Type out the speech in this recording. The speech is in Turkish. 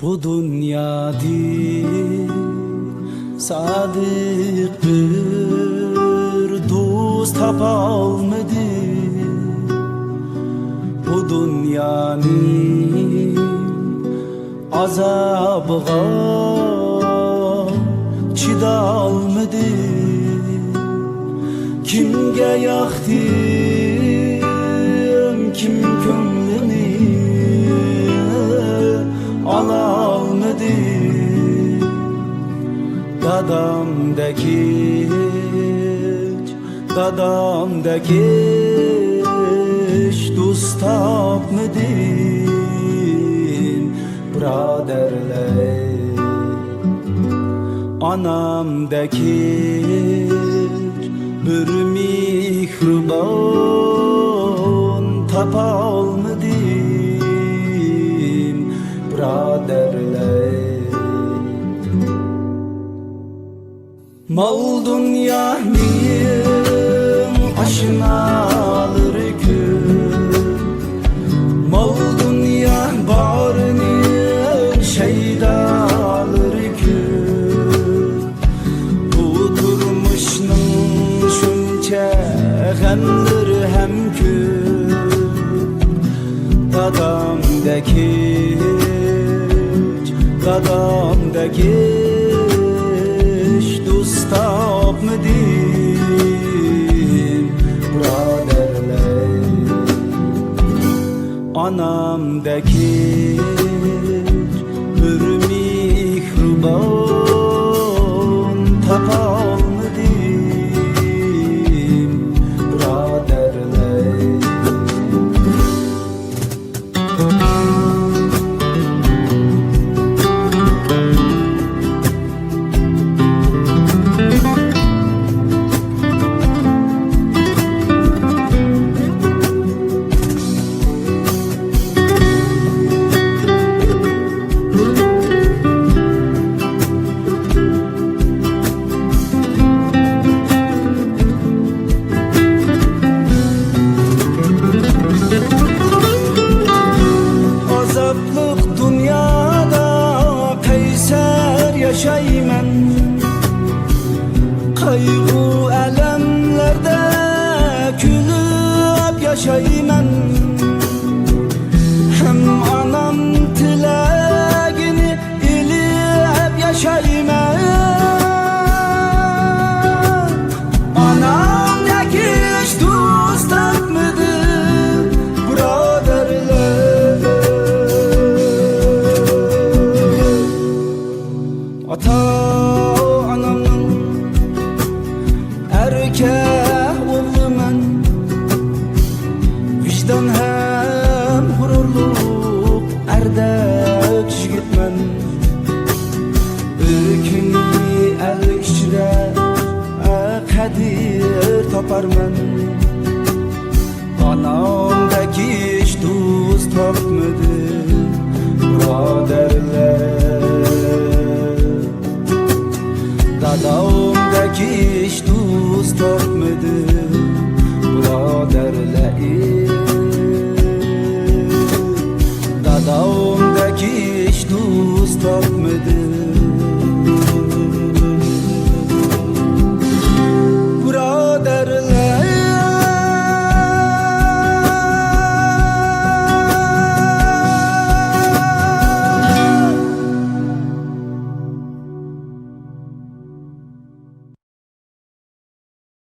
Bu dünyada sadık bir dost tapalmadı. Bu dünyanın azabıga çidalmadı. Kimge yaktım, kim kömlünü alalmadı. Dadamdaki dost tapmadım braderler. Anamdaki bir mihriban tapalmadım braderler. Mal dünyanın aşınaları gün, mal dünya barının şeydaları gün. Bu turmuşnun şunca gemleri hem gün. Dadamdaki dost tapmadım braderler. Anamdaki bir mihriban tapalmadım braderler. Yaşayman kaygı elemlerde külüp yaşayman. Hem anam tilegini ilip yaşayman. Anam yakiş dost tapmadı braderler. Ata-anamın erkek oğlumen, vicdan hem gururluk erdek yigitmen. Ökünü el içre kadir taparman. Anamdaki hiç dost tapmadı braderler. Dadamdaki hiç dost tapmadım braderler. Dadamdaki hiç dost tapmadım